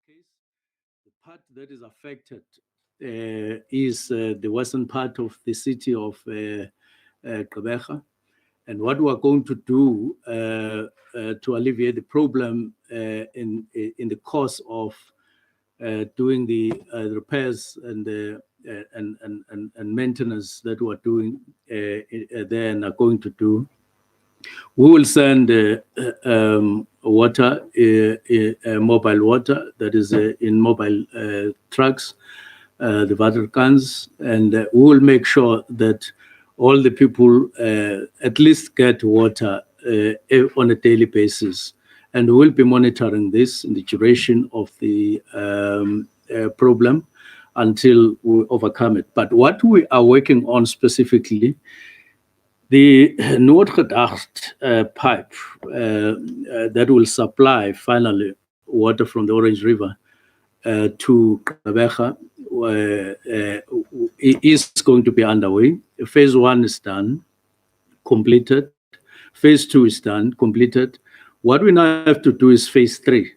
case, the part that is affected is the western part of the city of Gqeberha. And what we are going to do to alleviate the problem in the course of doing the repairs and and maintenance that we are doing there and are going to do, we will send water, mobile water that is in mobile trucks, the water cans, and we will make sure that all the people at least get water on a daily basis. And we'll be monitoring this in the duration of the problem until we overcome it. But what we are working on specifically, the Noordgedacht pipe that will supply finally water from the Orange River to Gqeberha is going to be underway. Phase 1 is done, completed. Phase 2 is done, completed. What we now have to do is phase 3,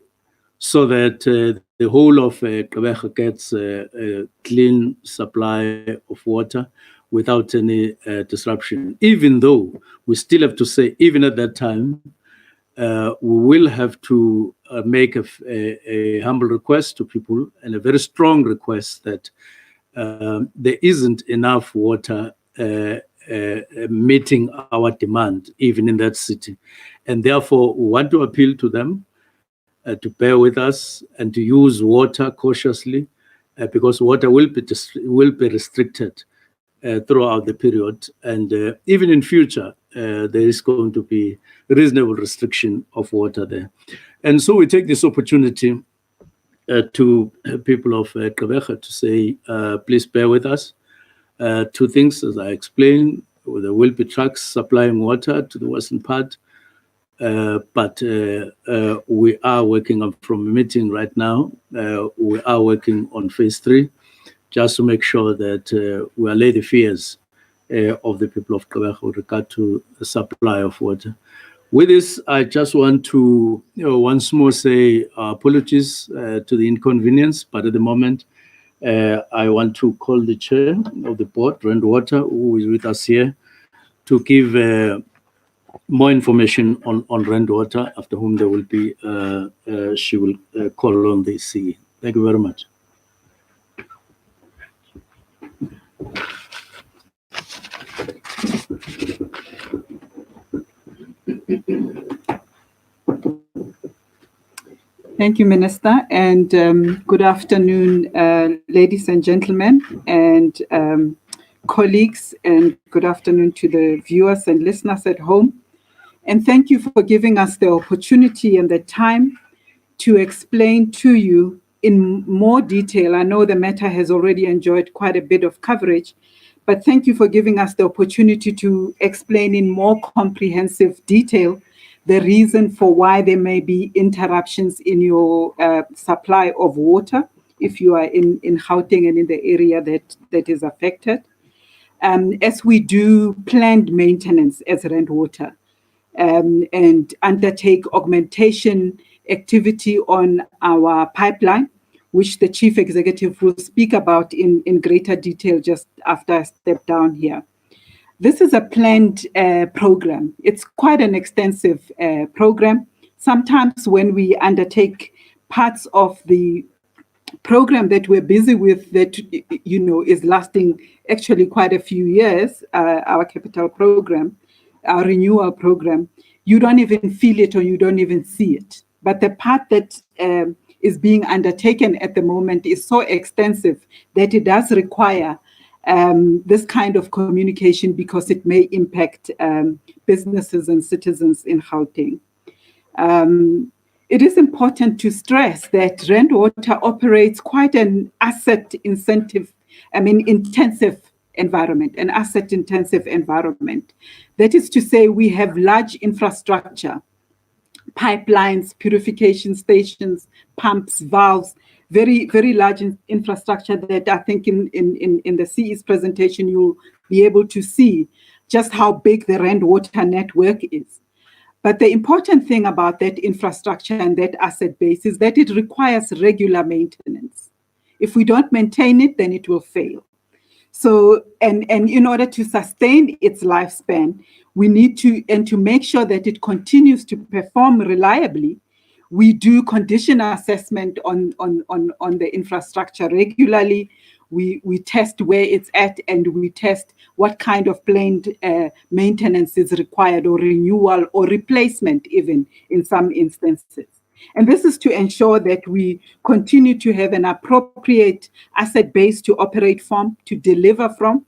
so that the whole of Gqeberha gets a clean supply of water without any disruption. Even though we still have to say, even at that time, we will have to make a humble request to people, and a very strong request, that there isn't enough water meeting our demand, even in that city. And therefore, we want to appeal to them to bear with us and to use water cautiously, because water will be restricted throughout the period. And even in future, there is going to be reasonable restriction of water there. And so we take this opportunity to people of Gqeberha to say, please bear with us. Two things, as I explained: there will be trucks supplying water to the western part, but we are working on, from a meeting right now, we are working on phase 3, just to make sure that we allay the fears of the people of Gqeberha with regard to the supply of water. With this, I just want to once more say apologies to the inconvenience, but at the moment, I want to call the chair of the board, Rand Water, who is with us here, to give more information on Rand Water, after whom there will be, she will call on the CE. Thank you very much. Thank you, Minister, and good afternoon, ladies and gentlemen, and colleagues, and good afternoon to the viewers and listeners at home. And thank you for giving us the opportunity and the time to explain to you in more detail. I know the matter has already enjoyed quite a bit of coverage, but thank you for giving us the opportunity to explain in more comprehensive detail the reason for why there may be interruptions in your supply of water if you are in Gauteng and in the area that is affected. As we do planned maintenance as Rand Water and undertake augmentation activity on our pipeline, which the Chief Executive will speak about in greater detail just after I step down here. This is a planned program. It's quite an extensive program. Sometimes when we undertake parts of the program that we're busy with that, is lasting actually quite a few years, our capital program, our renewal program, you don't even feel it or you don't even see it. But the part that is being undertaken at the moment is so extensive that it does require this kind of communication, because it may impact businesses and citizens in Gauteng. It is important to stress that Rand Water operates quite an intensive environment, an asset-intensive environment. That is to say, we have large infrastructure, pipelines, purification stations, pumps, valves, very, very large infrastructure that I think in the CE's presentation, you'll be able to see just how big the Rand Water network is. But the important thing about that infrastructure and that asset base is that it requires regular maintenance. If we don't maintain it, then it will fail. So, and in order to sustain its lifespan, we need to make sure that it continues to perform reliably. We do condition assessment on the infrastructure regularly. We test where it's at, and we test what kind of planned maintenance is required, or renewal or replacement even in some instances. And this is to ensure that we continue to have an appropriate asset base to operate from, to deliver from,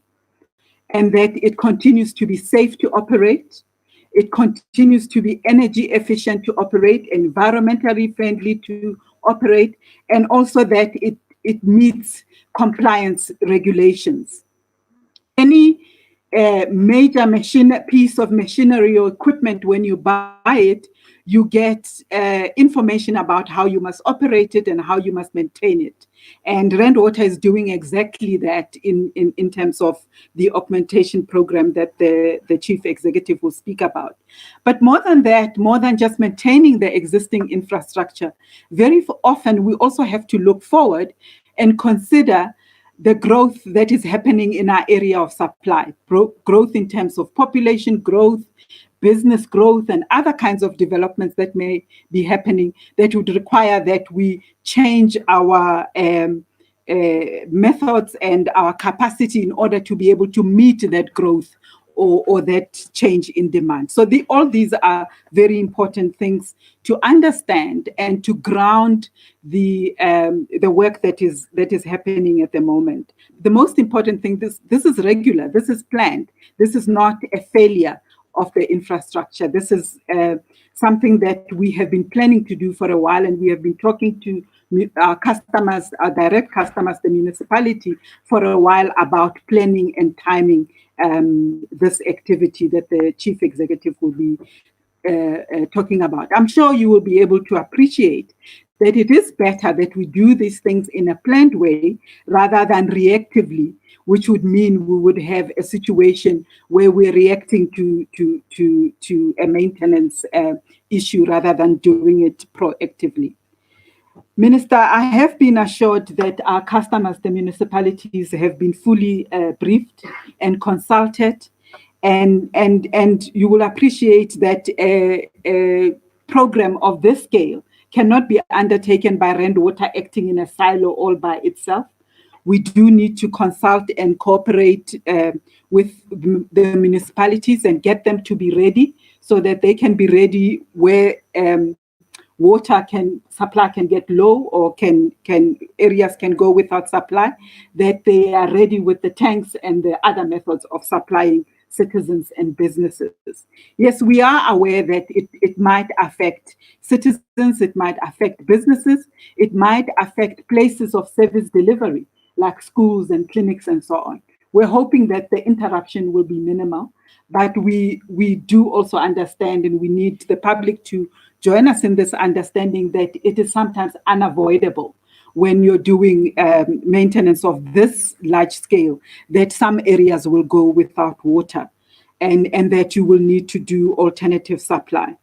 and that it continues to be safe to operate. It continues to be energy efficient to operate, environmentally friendly to operate, and also that it meets compliance regulations. Any major piece of machinery or equipment, when you buy it, you get information about how you must operate it and how you must maintain it. And Rand Water is doing exactly that in terms of the augmentation program that the chief executive will speak about. But more than that, more than just maintaining the existing infrastructure, very often we also have to look forward and consider the growth that is happening in our area of supply, growth in terms of population growth, business growth, and other kinds of developments that may be happening that would require that we change our methods and our capacity in order to be able to meet that growth or that change in demand. So all these are very important things to understand and to ground the work that is happening at the moment. The most important thing, this is regular, this is planned, this is not a failure of the infrastructure. This is something that we have been planning to do for a while, and we have been talking to our customers, our direct customers, the municipality, for a while about planning and timing this activity that the chief executive will be talking about. I'm sure you will be able to appreciate that it is better that we do these things in a planned way rather than reactively, which would mean we would have a situation where we're reacting to a maintenance issue rather than doing it proactively. Minister, I have been assured that our customers, the municipalities, have been fully briefed and consulted, and you will appreciate that a program of this scale cannot be undertaken by Rand Water acting in a silo all by itself. We do need to consult and cooperate with the municipalities and get them to be ready so that they can be ready where water supply can get low, or areas can go without supply, that they are ready with the tanks and the other methods of supplying citizens and businesses. Yes, we are aware that it might affect citizens, it might affect businesses, it might affect places of service delivery, like schools and clinics and so on. We're hoping that the interruption will be minimal, but we do also understand, and we need the public to join us in this understanding that it is sometimes unavoidable when you're doing maintenance of this large scale, that some areas will go without water and that you will need to do alternative supply.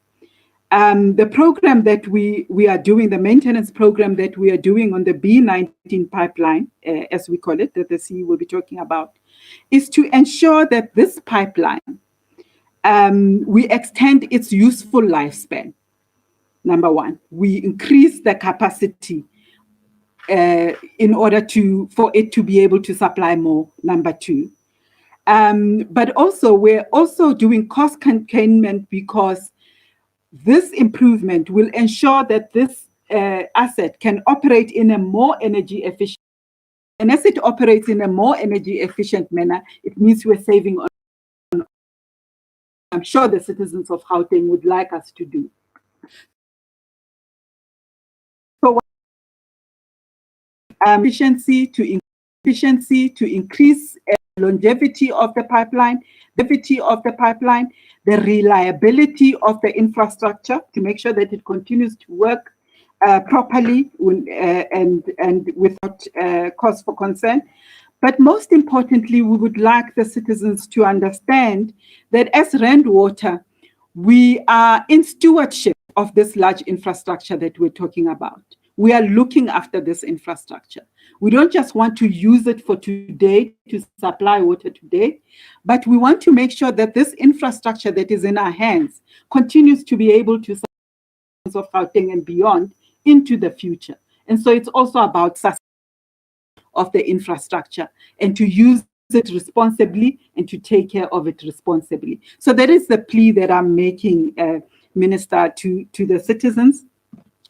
The program that we are doing, the maintenance program that we are doing on the B19 pipeline, as we call it, that the CE will be talking about, is to ensure that this pipeline, we extend its useful lifespan. Number one, we increase the capacity in order for it to be able to supply more. Number two, but also we're also doing cost containment, because this improvement will ensure that this asset can operate in a more energy efficient. And as it operates in a more energy efficient manner, it means we're saving on. I'm sure the citizens of Gauteng would like us to do. So efficiency to increase longevity of the pipeline, the reliability of the infrastructure, to make sure that it continues to work properly and without cause for concern. But most importantly, we would like the citizens to understand that as Rand Water, we are in stewardship of this large infrastructure that we're talking about. We are looking after this infrastructure. We don't just want to use it for today, to supply water today, but we want to make sure that this infrastructure that is in our hands continues to be able to supply of Gauteng and beyond into the future. And so it's also about sustainability of the infrastructure and to use it responsibly and to take care of it responsibly. So that is the plea that I'm making, Minister, to the citizens,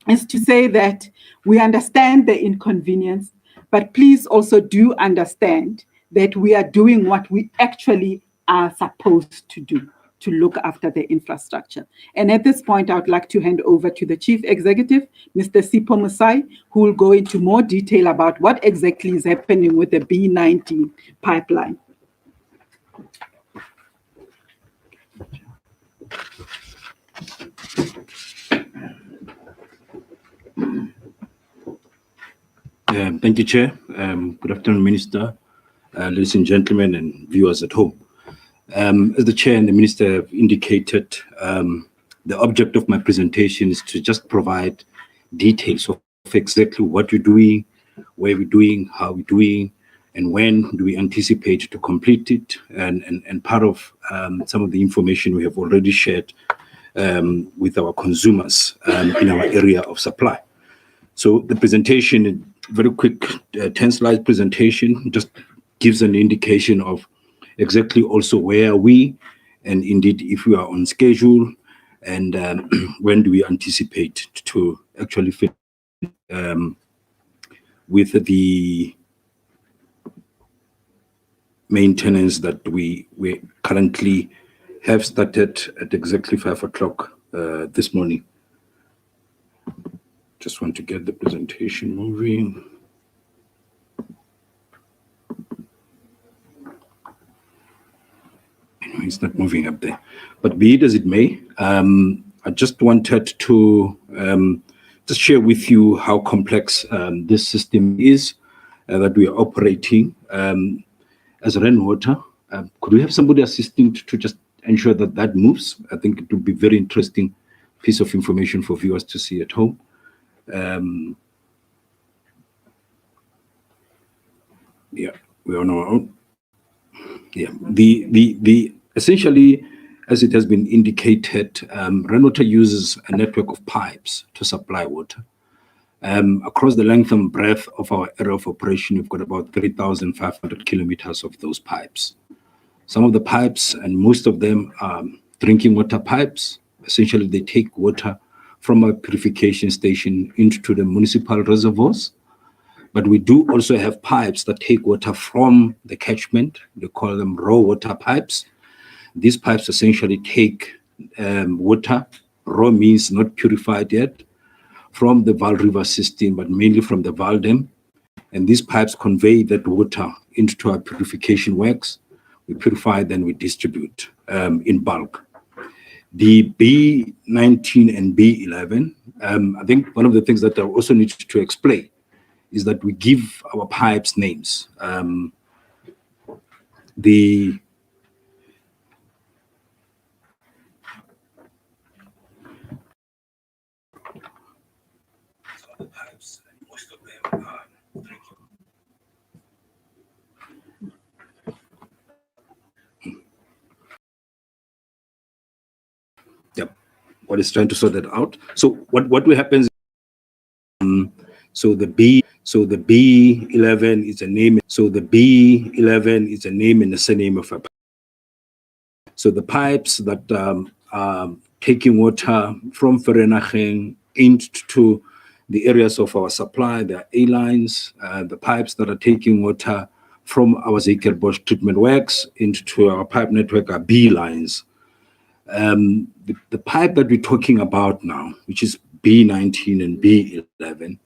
is to say that we understand the inconvenience, but please also do understand that we are doing what we actually are supposed to do, to look after the infrastructure. And at this point, I would like to hand over to the Chief Executive, Mr. Sipho Musai, who will go into more detail about what exactly is happening with the B19 pipeline. Thank you, Chair. Good afternoon, Minister, ladies and gentlemen, and viewers at home. As the Chair and the Minister have indicated, the object of my presentation is to just provide details of exactly what we're doing, where we're doing, how we're doing, and when do we anticipate to complete it, and part of some of the information we have already shared with our consumers in our area of supply. So the presentation, very quick 10-slide presentation, just gives an indication of exactly also where are we, and indeed if we are on schedule, and when do we anticipate to actually fit with the maintenance that we currently have started at exactly 5 o'clock this morning. Just want to get the presentation moving. Anyway, it's not moving up there. But be it as it may, I just wanted to just share with you how complex this system is that we are operating as rainwater. Could we have somebody assisting to just ensure that that moves? I think it would be very interesting piece of information for viewers to see at home. Yeah, we all know. Yeah, the essentially, as it has been indicated, rainwater uses a network of pipes to supply water. Across the length and breadth of our area of operation, we've got about 3,500 kilometers of those pipes. Some of the pipes, and most of them, are drinking water pipes. Essentially, they take water from a purification station into the municipal reservoirs. But we do also have pipes that take water from the catchment. They call them raw water pipes. These pipes essentially take water, raw means not purified yet, from the Vaal River system, but mainly from the Vaal Dam. And these pipes convey that water into our purification works. We purify, then we distribute in bulk. The B19 and B11, I think one of the things that I also need to explain is that we give our pipes names. Yep, what is trying to sort that out. So what happens? So the B11 is a name. So the B11 is a name and the surname of a pipe. So the pipes that are taking water from Vereeniging into the areas of our supply, there are A lines. The pipes that are taking water from our Zekerbosch treatment works into our pipe network are B lines. The pipe that we're talking about now, which is B19 and B11,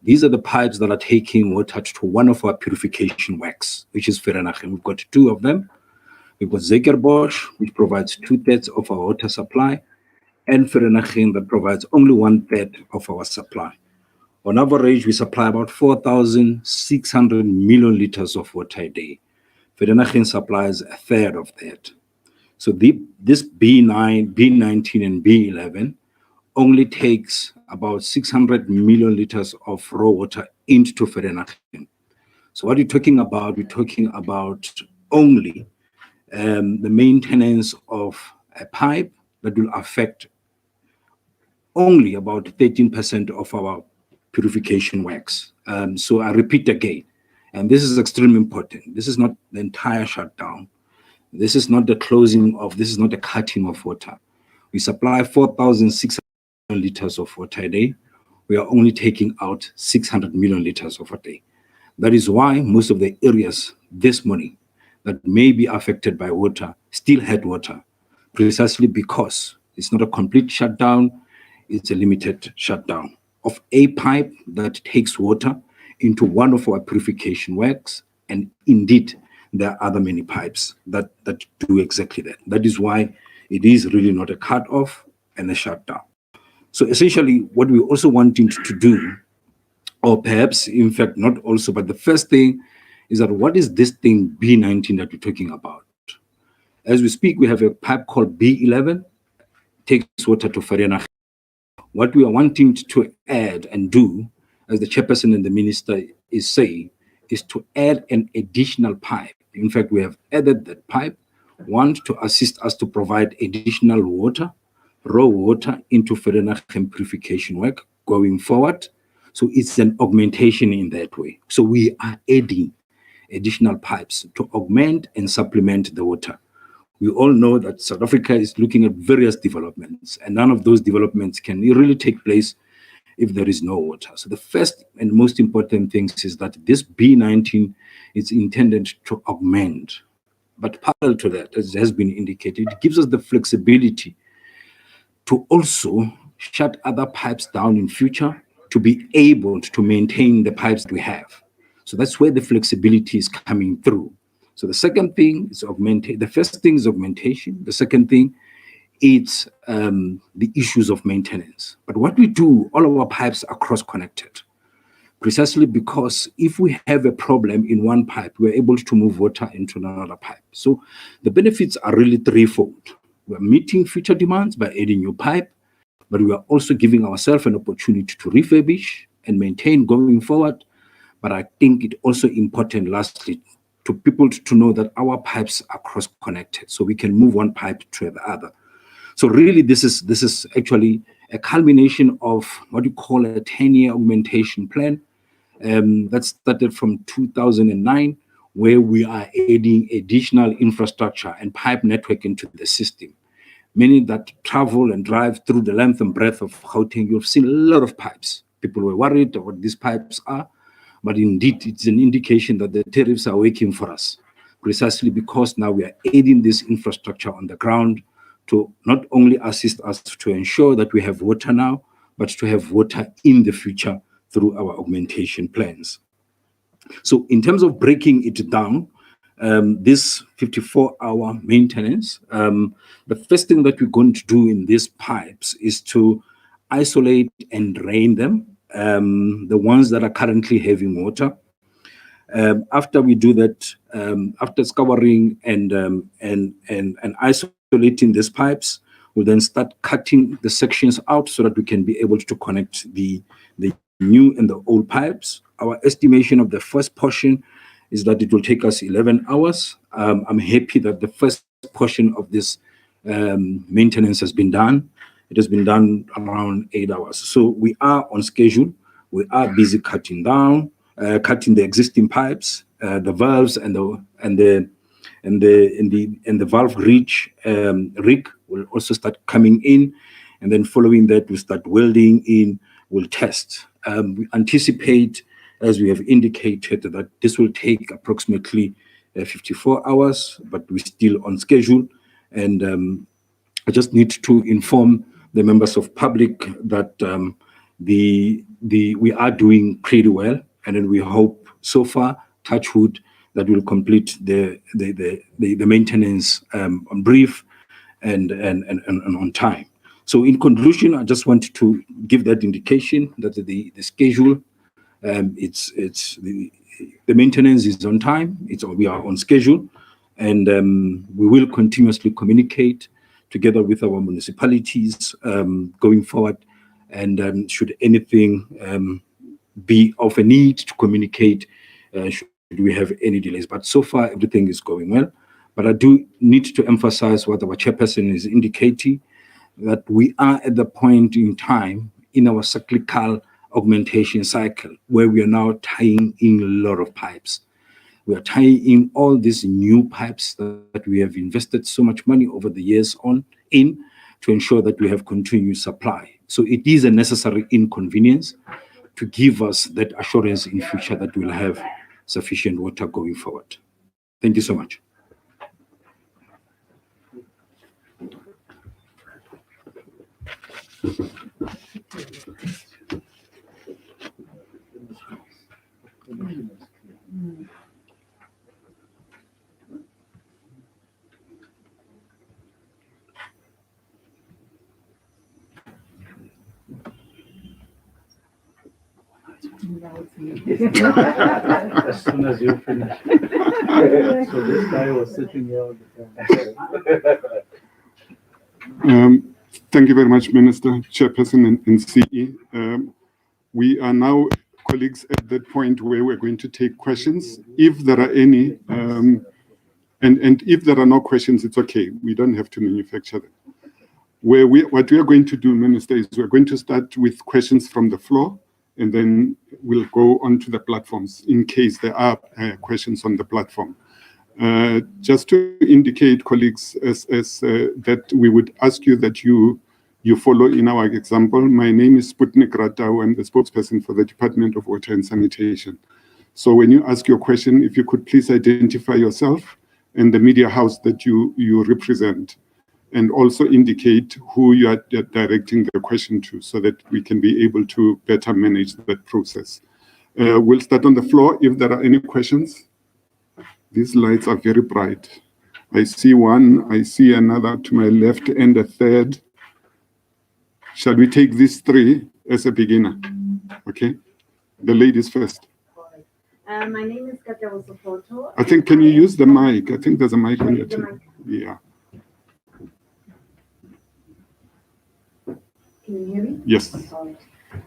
these are the pipes that are taking water to one of our purification works, which is Vereeniging. We've got two of them. We've got Zekerbosch, which provides 2/3 of our water supply, and Vereeniging that provides only 1/3 of our supply. On average, we supply about 4,600 million liters of water a day. Vereeniging supplies 1/3 of that. So this B9, B19, and B11 only takes about 600 million liters of raw water into Vereeniging. So what we're talking about, we're talking about only the maintenance of a pipe that will affect only about 13% of our purification works. So I repeat again, and this is extremely important. This is not the entire shutdown. This is not the closing of, this is not the cutting of water. We supply 4,600 liters of water a day. We are only taking out 600 million liters of a day. That is why most of the areas this morning that may be affected by water still had water, precisely because it's not a complete shutdown, it's a limited shutdown of a pipe that takes water into one of our purification works. And indeed, there are other many pipes that do exactly that. That is why it is really not a cut-off and a shutdown. So essentially, what we're also wanting to do, or perhaps, in fact, not also, but the first thing is that what is this thing B19 that we're talking about? As we speak, we have a pipe called B11, takes water to Vereeniging. What we are wanting to add and do, as the chairperson and the minister is saying, is to add an additional pipe. In fact, we have added that pipe, one, to assist us to provide additional water, raw water, into Vereeniging purification work going forward. So it's an augmentation in that way. So we are adding additional pipes to augment and supplement the water. We all know that South Africa is looking at various developments, and none of those developments can really take place if there is no water. So the first and most important thing is that this B19 is intended to augment. But parallel to that, as has been indicated, it gives us the flexibility to also shut other pipes down in future to be able to maintain the pipes that we have. So that's where the flexibility is coming through. So the second thing is augmentation. The first thing is augmentation. The second thing is the issues of maintenance. But what we do, all of our pipes are cross-connected, precisely because if we have a problem in one pipe, we're able to move water into another pipe. So the benefits are really threefold. We're meeting future demands by adding new pipe, but we are also giving ourselves an opportunity to refurbish and maintain going forward. But I think it's also important, lastly, to people to know that our pipes are cross-connected, so we can move one pipe to the other. So really, this is actually a culmination of what you call a 10-year augmentation plan that started from 2009, where we are adding additional infrastructure and pipe network into the system. Many that travel and drive through the length and breadth of Gauteng, you've seen a lot of pipes. People were worried about what these pipes are, but indeed, it's an indication that the tariffs are working for us, precisely because now we are adding this infrastructure on the ground to not only assist us to ensure that we have water now, but to have water in the future through our augmentation plans. So in terms of breaking it down, this 54-hour maintenance, the first thing that we're going to do in these pipes is to isolate and drain them, the ones that are currently having water. After we do that, after scouring and isolating these pipes, we'll then start cutting the sections out so that we can be able to connect the new and the old pipes. Our estimation of the first portion is that it will take us 11 hours. I'm happy that the first portion of this maintenance has been done. It has been done around 8 hours. So we are on schedule. We are busy cutting down, cutting the existing pipes, the valves and the valve rig will also start coming in, and then following that we start welding in. We'll test. We anticipate, as we have indicated, that this will take approximately 54 hours, but we're still on schedule. And I just need to inform the members of public that we are doing pretty well, and then we hope so far, touch wood, that we'll complete the maintenance on brief and on time. So in conclusion, I just want to give that indication that the schedule, the maintenance is on time. We are on schedule. And we will continuously communicate together with our municipalities going forward. And should anything be of a need to communicate, should we have any delays. But so far, everything is going well. But I do need to emphasize what our chairperson is indicating, that we are at the point in time in our cyclical augmentation cycle where we are now tying in a lot of pipes. We are tying in all these new pipes that we have invested so much money over the years in to ensure that we have continuous supply. So it is a necessary inconvenience to give us that assurance in future that we'll have sufficient water going forward. Thank you so much. As soon as you finish. So this guy was sitting here all the time. Thank you very much, Minister, Chairperson, and CE. We are now, colleagues, at that point where we're going to take questions, if there are any. And if there are no questions, it's okay. We don't have to manufacture them. What we are going to do, Minister, is we're going to start with questions from the floor, and then we'll go onto the platforms in case there are questions on the platform. Just to indicate, colleagues, that we would ask you that you follow in our example. My name is Sputnik Ratau. I'm the spokesperson for the Department of Water and Sanitation. So when you ask your question, if you could please identify yourself and the media house that you represent, and also indicate who you are directing the question to so that we can be able to better manage that process. We'll start on the floor if there are any questions. These lights are very bright. I see one, I see another to my left and a third. Shall we take these three as a beginner? Okay, the ladies first. My name is Gauteng Sopoto. I think, can you use the mic? I think there's a mic on your table. Yeah. Can you hear me? Yes.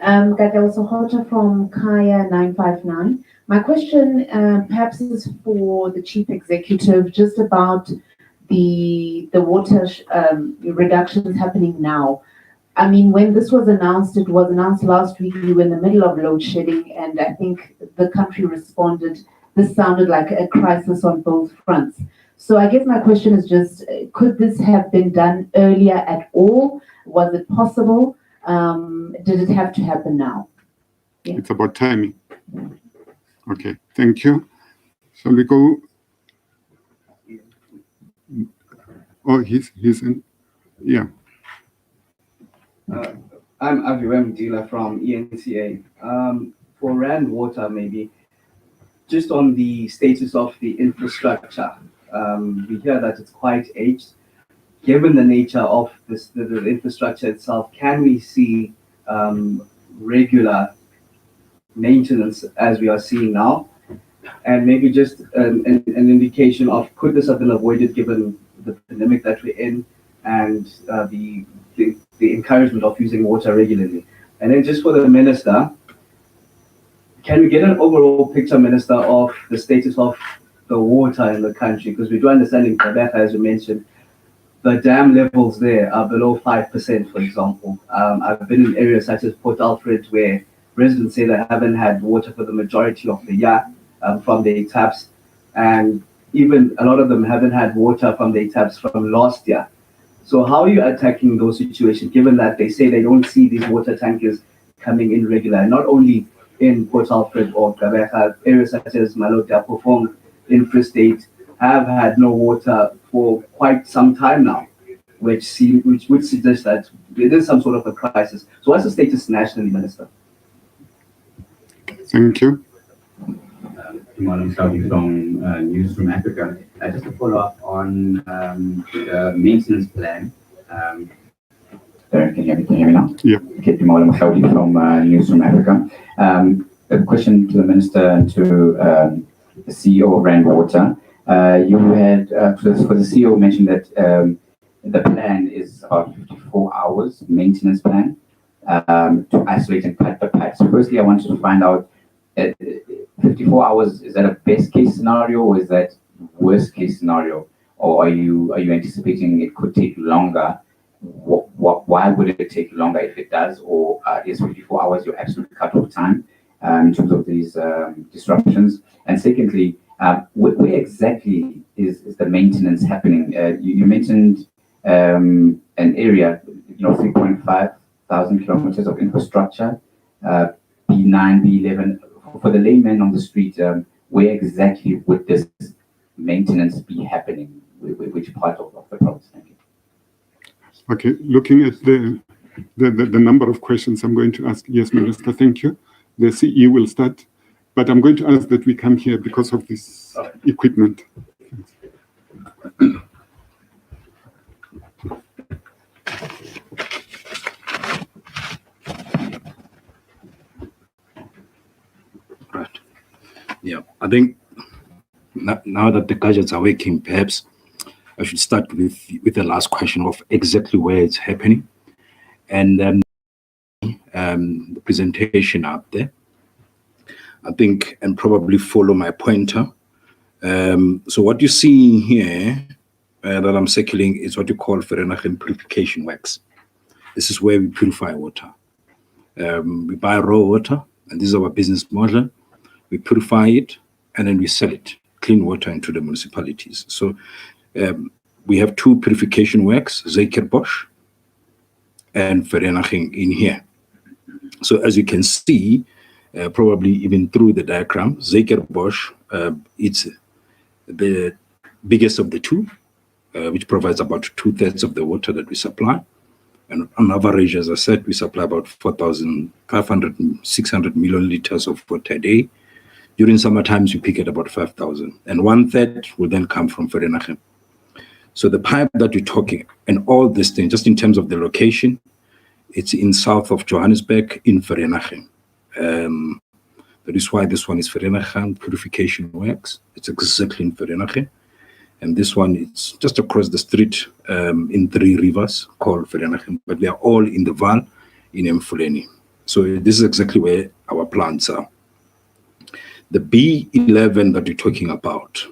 Gauteng Sopoto from Kaya 959. My question perhaps is for the Chief Executive, just about the water reductions happening now. I mean, when this was announced, it was announced last week. We were in the middle of load shedding, and I think the country responded. This sounded like a crisis on both fronts. So I guess my question is just, could this have been done earlier at all? Was it possible? Did it have to happen now? Yeah. It's about timing. Okay, thank you. Shall we go? Oh, he's in. Yeah. I'm Aviwem Dila from ENCA. For Rand Water, maybe, just on the status of the infrastructure, we hear that it's quite aged. Given the nature of the infrastructure itself, can we see regular maintenance as we are seeing now? And maybe just an indication of, could this have been avoided given the pandemic that we're in and the encouragement of using water regularly? And then just for the Minister, can we get an overall picture, Minister, of the status of the water in the country? Because we do understand in Quebec, as you mentioned, the dam levels there are below 5%, for example. I've been in areas such as Port Alfred where residents say they haven't had water for the majority of the year from their taps. And even a lot of them haven't had water from their taps from last year. So how are you attacking those situations, given that they say they don't see these water tankers coming in regular, not only in Port Alfred or Quebec, areas such as Malota, Pofong, in Free State have had no water for quite some time now, which would suggest that there is some sort of a crisis. So what's the status nationally, Minister? Thank you. I'm Saudi from Newsroom Africa. Just to follow up on the maintenance plan. Can you hear me now? Yeah. Okay, I'm Saudi from Newsroom Africa. A question to the Minister and to the CEO of Rand Water. You had, for the CEO mentioned that the plan is about 54 hours maintenance plan to isolate and cut the pipes. So firstly, I wanted to find out, 54 hours, is that a best case scenario or is that worst case scenario? Or are you anticipating it could take longer? Why would it take longer if it does? Or is 54 hours your absolute cutoff time in terms of these disruptions? And secondly, where exactly is the maintenance happening? You mentioned an area, 3.5 thousand kilometers of infrastructure, B9, B11. For the layman on the street, where exactly would this maintenance be happening? Which part of the province? Thank you. Okay, looking at the number of questions I'm going to ask. Yes, Minister, thank you. The CE will start, but I'm going to ask that we come here because of this equipment. Right. Yeah, I think now that the gadgets are working, perhaps I should start with the last question of exactly where it's happening, and then the presentation up there, I think, and probably follow my pointer. So what you're seeing here that I'm circling is what you call Vereeniging purification works. This is where we purify water. We buy raw water, and this is our business model. We purify it, and then we sell it, clean water, into the municipalities. So we have two purification works, Zekerbosch and Vereeniging in here. So as you can see, probably even through the diagram, Zekerbosch, it's the biggest of the two, which provides about 2/3 of the water that we supply. And on average, as I said, we supply about 4,500 and 600 million liters of water a day. During summer times, we pick at about 5,000. And 1/3 will then come from Vereeniging. So the pipe that you're talking, and all this thing, just in terms of the location, it's in south of Johannesburg in Vereeniging. That is why this one is Vereeniging Purification Works. It's exactly in Vereeniging. And this one, it's just across the street in 3 rivers called Vereeniging, but they are all in the Val in Mfuleni. So this is exactly where our plants are. The B11 that you're talking about,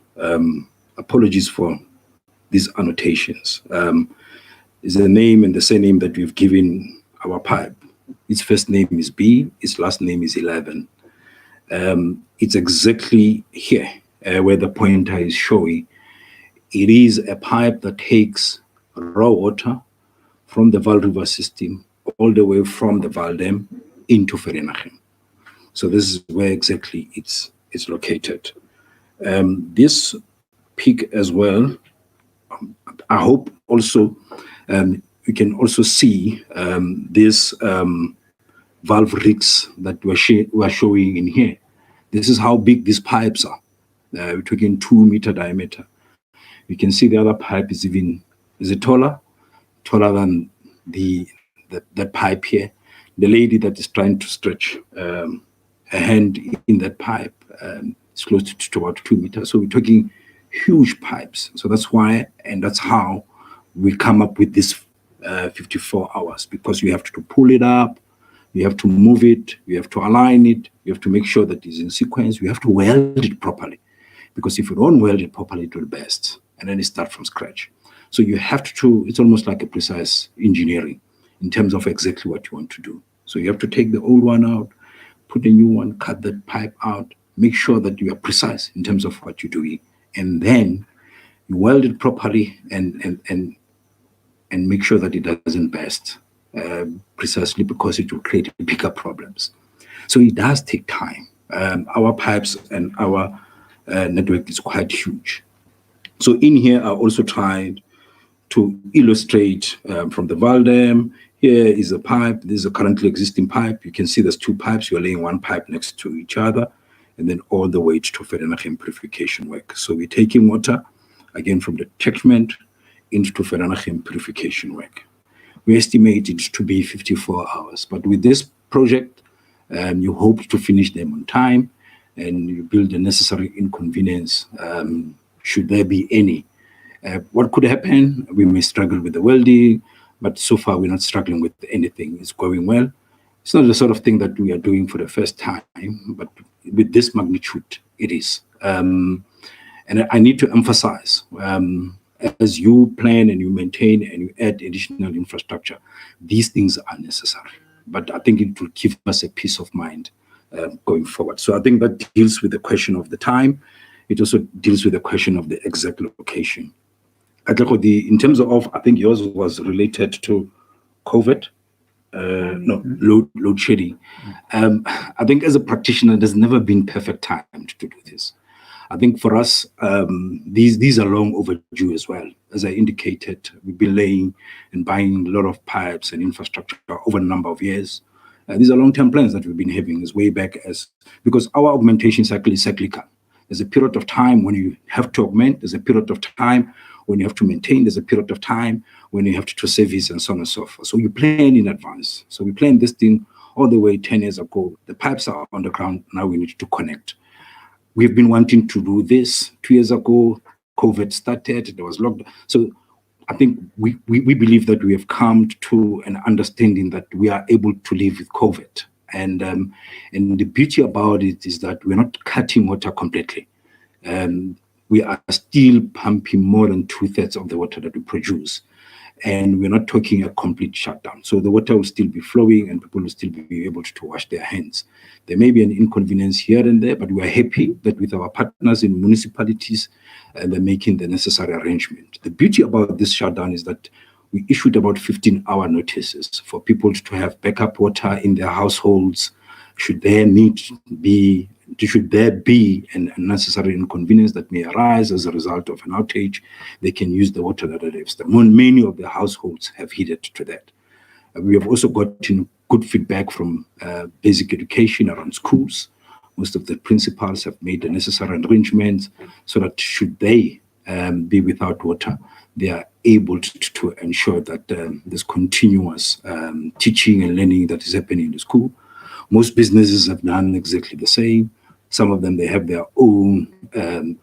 apologies for these annotations, is the name and the surname that we've given our pipe. Its first name is B, its last name is 11. It's exactly here where the pointer is showing. It is a pipe that takes raw water from the Val River system all the way from the Val Dam into Vereeniging. So this is where exactly it's located. This peak as well, I hope also you can also see this valve rigs that we're showing in here. This is how big these pipes are. We're talking 2-meter diameter. You can see the other pipe is taller than that pipe here. The lady that is trying to stretch her hand in that pipe is close to about 2 meters. So we're talking huge pipes. So that's why, and that's how we come up with this 54 hours, because you have to pull it up, you have to move it, you have to align it, you have to make sure that it's in sequence, you have to weld it properly. Because if you don't weld it properly, it will burst, and then you start from scratch. So you have to, it's almost like a precise engineering in terms of exactly what you want to do. So you have to take the old one out, put a new one, cut that pipe out, make sure that you are precise in terms of what you're doing, and then you weld it properly and make sure that it doesn't burst, precisely because it will create bigger problems. So it does take time. Our pipes and our network is quite huge. So in here, I also tried to illustrate from the Val Dam. Here is a pipe. This is a currently existing pipe. You can see there's 2 pipes. You're laying one pipe next to each other, and then all the way to Vereeniging purification work. So we're taking water, again, from the catchment into Vereeniging purification work. We estimate it to be 54 hours. But with this project, you hope to finish them on time, and you build the necessary inconvenience should there be any. What could happen? We may struggle with the welding, but so far we're not struggling with anything. It's going well. It's not the sort of thing that we are doing for the first time, but with this magnitude, it is. And I need to emphasize, as you plan and you maintain and you add additional infrastructure, these things are necessary. But I think it will give us a peace of mind going forward. So I think that deals with the question of the time. It also deals with the question of the exact location. In terms of, I think yours was related to COVID. Load shedding. I think as a practitioner, there's never been perfect time to do this. I think for us, these are long overdue as well. As I indicated, we've been laying and buying a lot of pipes and infrastructure over a number of years. These are long-term plans that we've been having as way back because our augmentation cycle is cyclical. There's a period of time when you have to augment. There's a period of time when you have to maintain. There's a period of time when you have to service and so on and so forth. So you plan in advance. So we planned this thing all the way 10 years ago. The pipes are on the ground. Now we need to connect. We've been wanting to do this 2 years ago. COVID started. There was lockdown. So I think we believe that we have come to an understanding that we are able to live with COVID. And the beauty about it is that we're not cutting water completely. We are still pumping more than 2/3 of the water that we produce. And we're not talking a complete shutdown. So the water will still be flowing and people will still be able to wash their hands. There may be an inconvenience here and there, but we are happy that with our partners in municipalities, they're making the necessary arrangement. The beauty about this shutdown is that we issued about 15-hour notices for people to have backup water in their households. Should there be an unnecessary inconvenience that may arise as a result of an outage, they can use the water that arrives. Many of the households have heeded to that. We have also gotten good feedback from basic education around schools. Most of the principals have made the necessary arrangements so that should they be without water, they are able to ensure that there's continuous teaching and learning that is happening in the school. Most businesses have done exactly the same. Some of them, they have their own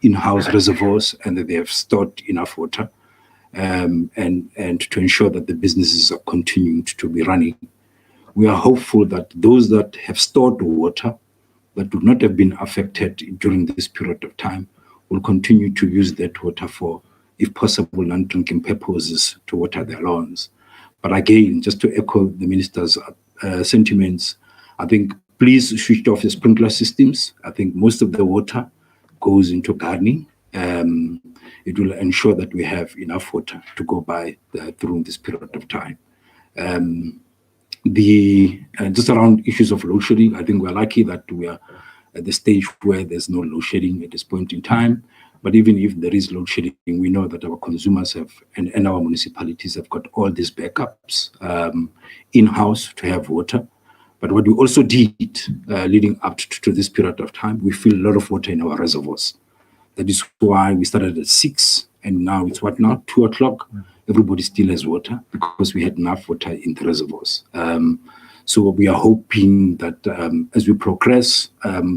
in-house reservoirs and that they have stored enough water and to ensure that the businesses are continuing to be running. We are hopeful that those that have stored water that would not have been affected during this period of time will continue to use that water for, if possible, non-drinking purposes to water their lawns. But again, just to echo the minister's sentiments, I think please switch off the sprinkler systems. I think most of the water goes into gardening. It will ensure that we have enough water to go by through this period of time. Just around issues of load shedding, I think we're lucky that we are at the stage where there's no load shedding at this point in time. But even if there is load shedding, we know that our consumers have and our municipalities have got all these backups in-house to have water. But what we also did leading up to this period of time, we fill a lot of water in our reservoirs. That is why we started at 6 and now it's what now, 2 o'clock. Everybody still has water because we had enough water in the reservoirs. So we are hoping that as we progress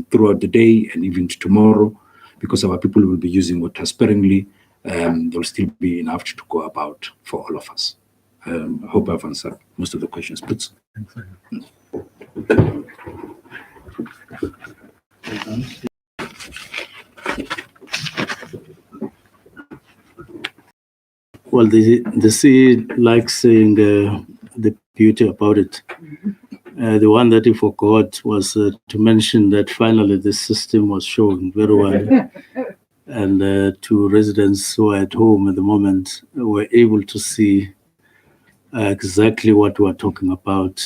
throughout the day and even tomorrow, because our people will be using water sparingly, there will still be enough to go about for all of us. I hope I've answered most of the questions. Please. Well, the sea likes saying the beauty about it. The one that he forgot was to mention that finally the system was showing very well. And to residents who are at home at the moment were able to see exactly what we are talking about,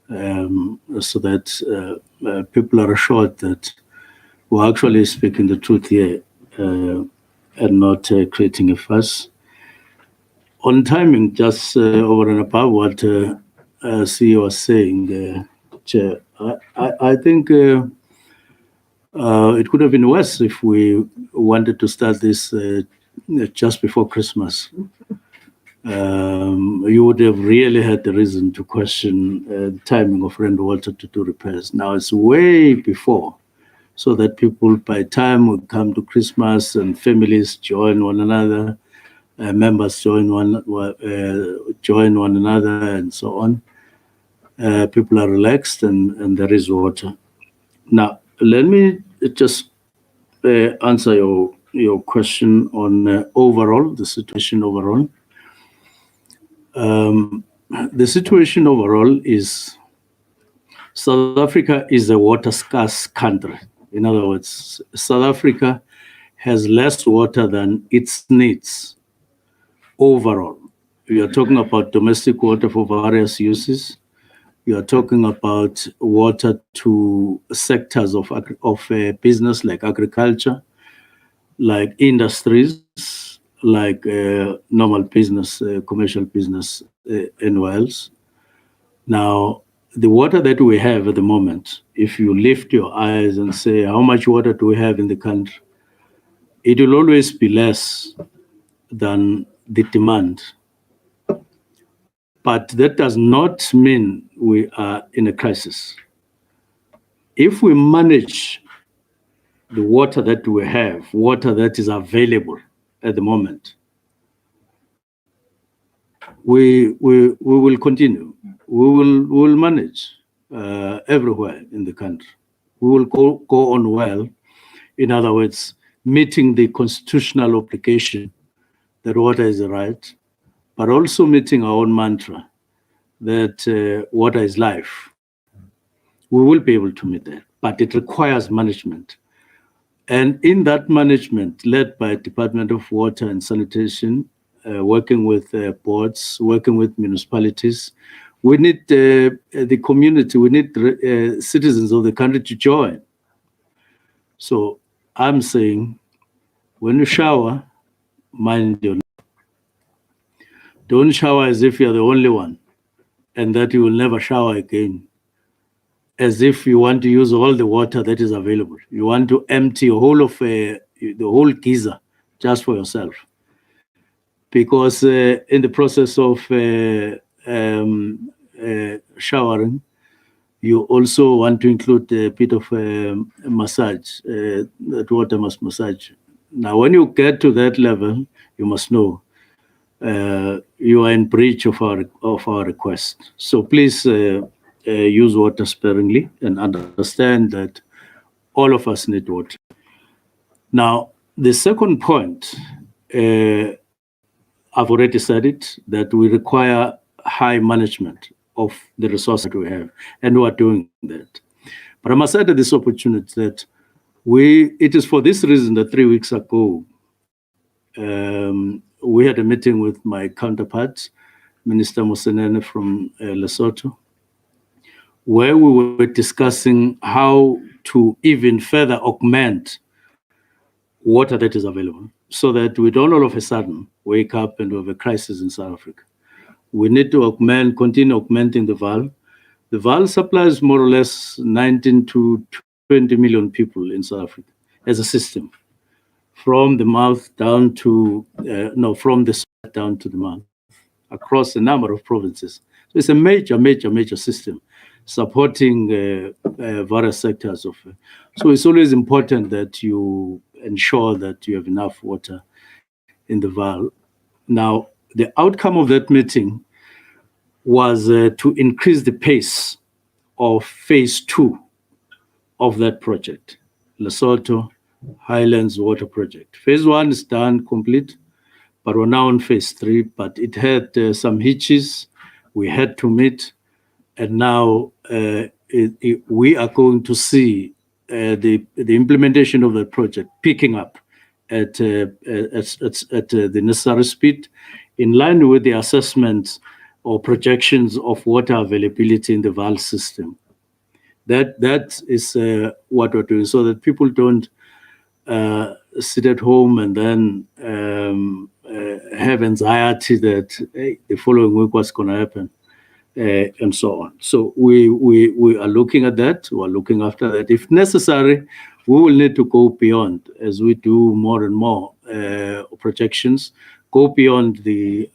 so that people are assured that we're actually speaking the truth here and not creating a fuss. On timing, just over and above what CEO was saying, Chair, I think it could have been worse if we wanted to start this just before Christmas. You would have really had the reason to question the timing of rainwater to do repairs. Now it's way before so that people, by time we come to Christmas and families join one another, members join one another, and so on. People are relaxed, and there is water. Now, let me just answer your question on overall, the situation overall. The situation overall is South Africa is a water scarce country. In other words, South Africa has less water than its needs overall. We are talking about domestic water for various uses. You are talking about water to sectors of business like agriculture, like industries, like normal business, commercial business, and wells. Now, the water that we have at the moment, if you lift your eyes and say, how much water do we have in the country? It will always be less than the demand. But that does not mean we are in a crisis. If we manage the water that we have, water that is available at the moment, we will continue. We will manage everywhere in the country. We will go on well. In other words, meeting the constitutional obligation that water is a right, but also meeting our own mantra that water is life. We will be able to meet that, but it requires management. And in that management, led by Department of Water and Sanitation, working with boards, working with municipalities, we need the community, we need citizens of the country to join. So I'm saying, when you shower, mind your. Don't shower as if you're the only one and that you will never shower again, as if you want to use all the water that is available. You want to empty whole of the whole geyser just for yourself. Because in the process of showering, you also want to include a bit of massage. That water must massage. Now, when you get to that level, you must know you are in breach of our request. So please use water sparingly and understand that all of us need water. Now, the second point, I've already said it, that we require high management of the resources that we have, and we are doing that. But I must add this opportunity that it is for this reason that 3 weeks ago, we had a meeting with my counterpart, Minister Mosenene from Lesotho, where we were discussing how to even further augment water that is available, so that we don't all of a sudden wake up and have a crisis in South Africa. We need to continue augmenting the VAL. The VAL supplies more or less 19 to 20 million people in South Africa as a system, from the mouth down to, from the sweat down to the mouth, across a number of provinces. So it's a major system supporting various sectors of. So it's always important that you ensure that you have enough water in the VAL. Now, the outcome of that meeting was to increase the pace of phase 2 of that project, Lesotho Highlands Water Project. Phase 1 is done, complete, but we're now on phase 3, but it had some hitches we had to meet, and now we are going to see the implementation of that project picking up at the necessary speed, in line with the assessments or projections of water availability in the VAL system. That is what we're doing, so that people don't sit at home and then have anxiety that the following week what's going to happen, and so on. So we are looking at that. We are looking after that. If necessary, we will need to go beyond, as we do more and more projections, go beyond the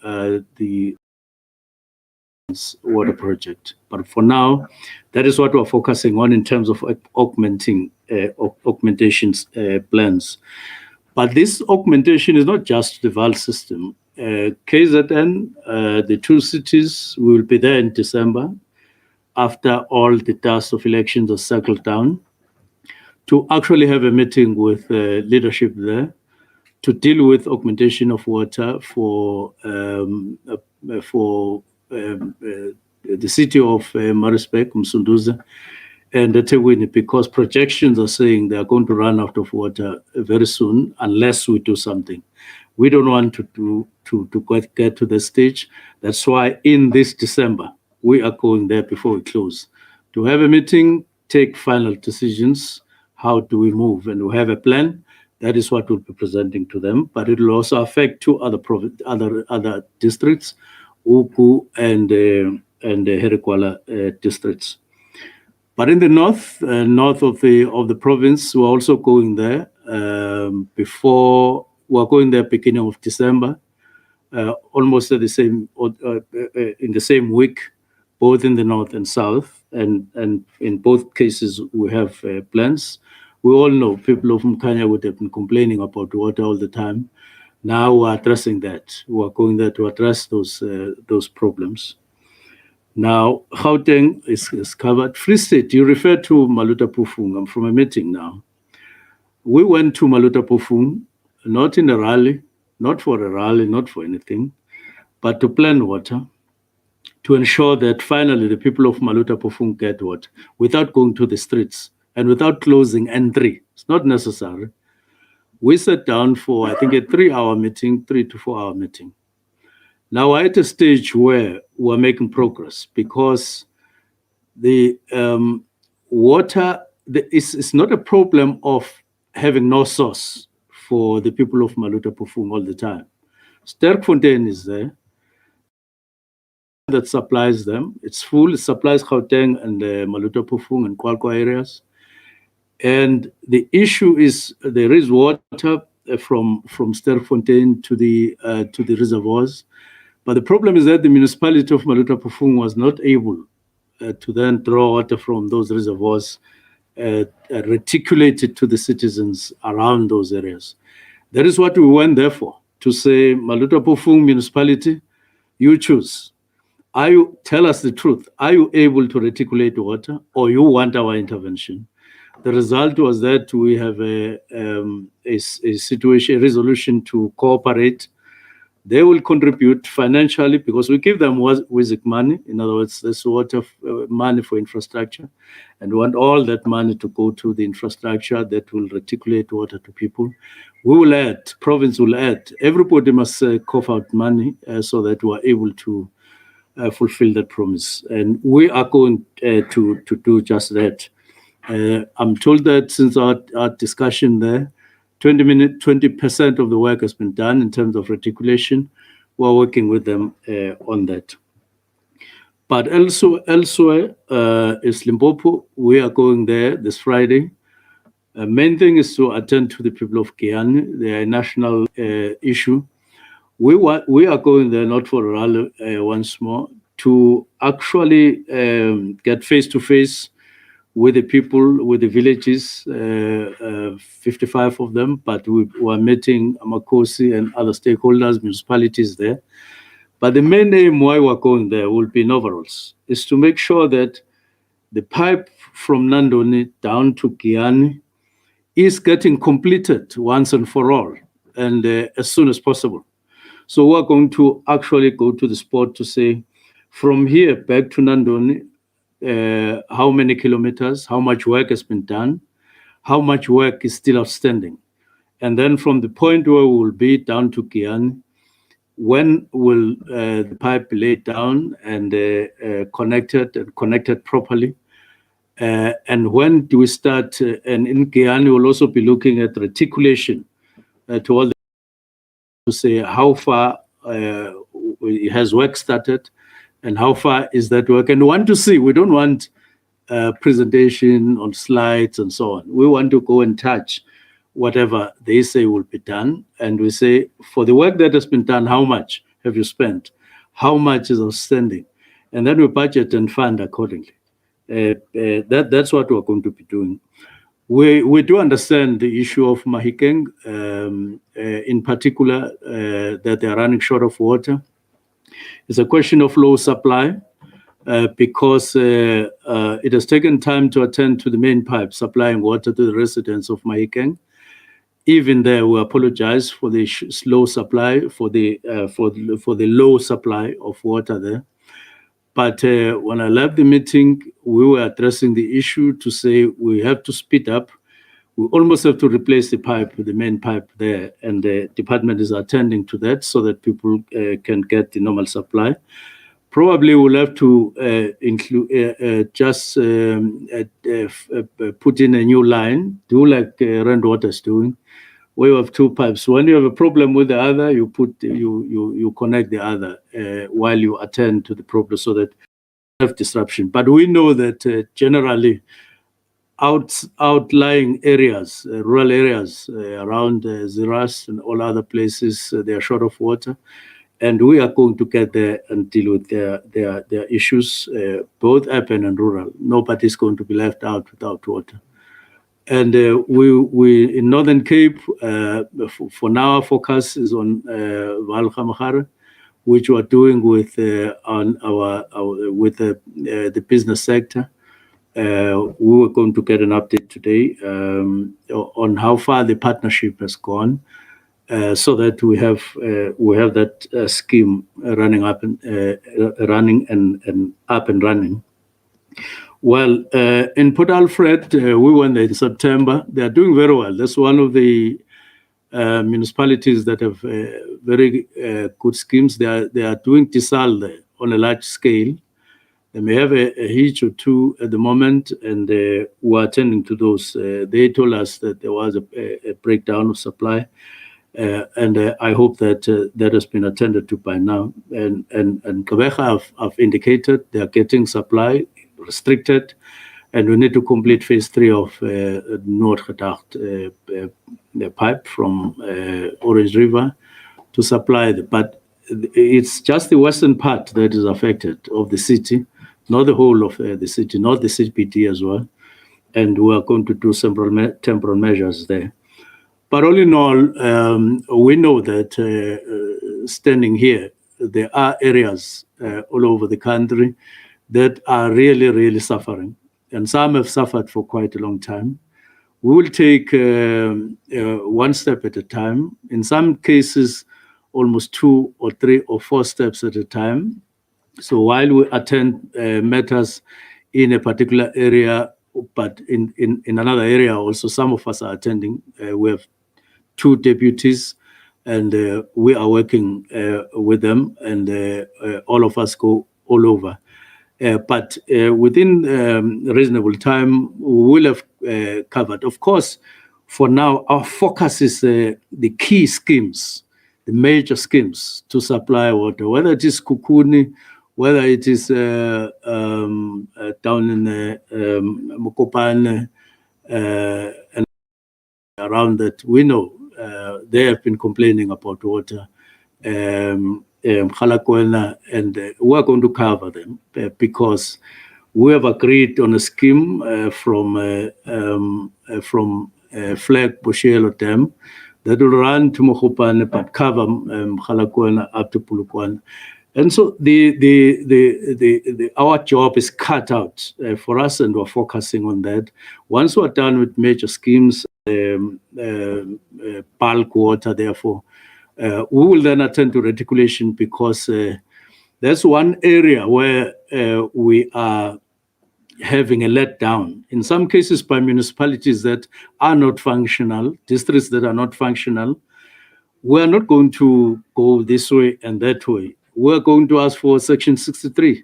water project. But for now, that is what we're focusing on in terms of augmentation plans. But this augmentation is not just the valve system. KZN, the two cities, will be there in December after all the dust of elections are settled down, to actually have a meeting with leadership there to deal with augmentation of water for the city of Maritzburg, Msunduzi, and eThekwini, because projections are saying they are going to run out of water very soon unless we do something. We don't want to get to the stage. That's why in this December, we are going there before we close to have a meeting, take final decisions. How do we move? And we have a plan. That is what we'll be presenting to them. But it will also affect two other districts, Uku and Herikwala districts. But in the north of the province, we're also going there we're going there beginning of December, almost at the same in the same week, both in the north and south, and in both cases we have plans. We all know people of Mkhanya would have been complaining about water all the time. Now we're addressing that. We're going there to address those problems. Now, Gauteng is covered. Free State, you refer to Maluta Pufung. I'm from a meeting now. We went to Maluta Pufung, not in a rally, not for a rally, not for anything, but to plan water, to ensure that finally the people of Maluta Pufung get water without going to the streets and without closing N3. It's not necessary. We sat down for, I think, a 3-hour meeting, 3 to 4 hour meeting. Now we're at a stage where we're making progress because the water is not a problem of having no source for the people of Maluta Pufung all the time. Sterkfontein is there that supplies them. It's full. It supplies Gauteng and Maluta Pufung and Kwakwa areas. And the issue is there is water from Sterkfontein to the reservoirs. But the problem is that the municipality of Maluta Pufung was not able to then draw water from those reservoirs, reticulated to the citizens around those areas. That is what we went there for, to say, Maluta Pufung municipality, you choose. Tell us the truth. Are you able to reticulate water, or you want our intervention? The result was that we have a situation, a resolution to cooperate. They will contribute financially because we give them WISIC money. In other words, this water money for infrastructure. And we want all that money to go to the infrastructure that will reticulate water to people. We will add, province will add. Everybody must cough out money so that we are able to fulfill that promise. And we are going to do just that. I'm told that since our discussion there, 20% of the work has been done in terms of reticulation. We're working with them on that. But also elsewhere is Limpopo. We are going there this Friday. Main thing is to attend to the people of Guyana. They are a national issue. We are going there not for a rally once more, to actually get face-to-face with the people, with the villages, 55 of them, but we were meeting Amakosi and other stakeholders, municipalities there. But the main aim why we're going there will be in overalls, is to make sure that the pipe from Nandoni down to Guyana is getting completed once and for all, and as soon as possible. So we're going to actually go to the spot to say, from here back to Nandoni, how many kilometers, how much work has been done, how much work is still outstanding. And then from the point where we will be down to Guyana, when will the pipe be laid down and connected properly? And when do we start? And in Guyana, we'll also be looking at reticulation to all to say how far has work started and how far is that work. And we want to see, we don't want presentation on slides and so on. We want to go and touch whatever they say will be done. And we say, for the work that has been done, how much have you spent? How much is outstanding? and then we budget and fund accordingly. That's what we're going to be doing. We do understand the issue of Mahikeng, in particular, that they are running short of water. It's a question of low supply, because it has taken time to attend to the main pipe supplying water to the residents of Mahikeng. Even there, we apologize for the slow supply, for the low supply of water there. But when I left the meeting, we were addressing the issue to say we have to speed up. We almost have to replace the pipe, the main pipe there, and the department is attending to that so that people can get the normal supply. Probably we'll have to put in a new line, do like Rand Water is doing, where you have two pipes. When you have a problem with the other, you connect the other while you attend to the problem so that you have disruption. But we know that generally outlying areas, rural areas around Ziras and all other places, they are short of water. And we are going to get there and deal with their issues, both urban and rural. Nobody's going to be left out without water. And we in Northern Cape, for now, our focus is on Vaal, which we are doing with the business sector. We were going to get an update today on how far the partnership has gone, so that we have that scheme running up and up and running. Well, in Port Alfred, we went there in September. They are doing very well. That's one of the municipalities that have very good schemes. They are doing desal there on a large scale. They may have a hitch or two at the moment, and we're attending to those. They told us that there was a breakdown of supply, and I hope that that has been attended to by now. And Kabeja have indicated they are getting supply restricted, and we need to complete phase 3 of Noordgedacht, the pipe from Orange River to supply the. But it's just the western part that is affected of the city, not the whole of the city, not the CPD as well. And we are going to do some temporal measures there. But all in all, we know that standing here, there are areas all over the country that are really, really suffering. And some have suffered for quite a long time. We will take one step at a time. In some cases, almost 2 or 3 or 4 steps at a time. So while we attend matters in a particular area, but in another area also, some of us are attending. We have 2 deputies, and we are working with them, and all of us go all over. But within reasonable time, we will have covered. Of course, for now, our focus is the key schemes, the major schemes to supply water, whether it is Kukuni, whether it is down in Mokopane and around that. We know they have been complaining about water. And we're going to cover them because we have agreed on a scheme from Flag Boshelo Dam that will run to Mokopane but cover Mkhalakwena up to Polokwane. And so our job is cut out for us, and we're focusing on that. Once we're done with major schemes, bulk water, therefore, we will then attend to reticulation, because that's one area where we are having a letdown. In some cases by municipalities that are not functional, districts that are not functional. We're not going to go this way and that way. We're going to ask for Section 63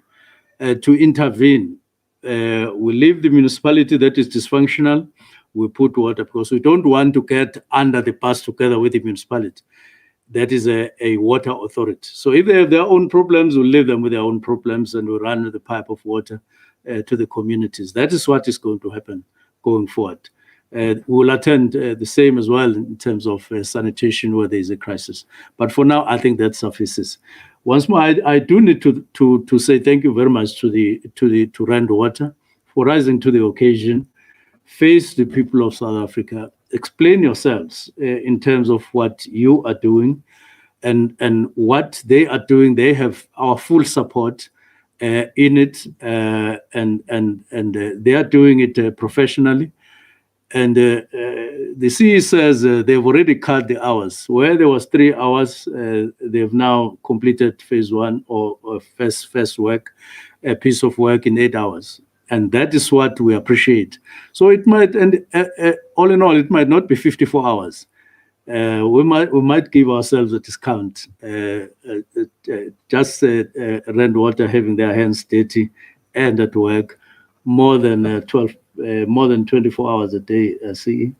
to intervene. We leave the municipality that is dysfunctional. We put water, because we don't want to get under the bus together with the municipality. That is a water authority. So if they have their own problems, we'll leave them with their own problems, and we'll run the pipe of water to the communities. That is what is going to happen going forward. We'll attend the same as well in terms of sanitation where there is a crisis. But for now, I think that suffices. Once more, I do need to say thank you very much to Rand Water for rising to the occasion. Face the people of South Africa. Explain yourselves in terms of what you are doing, and what they are doing. They have our full support in it, and they are doing it professionally. And the CE says they've already cut the hours. Where there was 3 hours, they've now completed phase 1 or first work, a piece of work in 8 hours. And that is what we appreciate. So it might, and all in all, it might not be 54 hours. We might give ourselves a discount. Just Rand Water having their hands dirty and at work more than 24 hours a day, CE,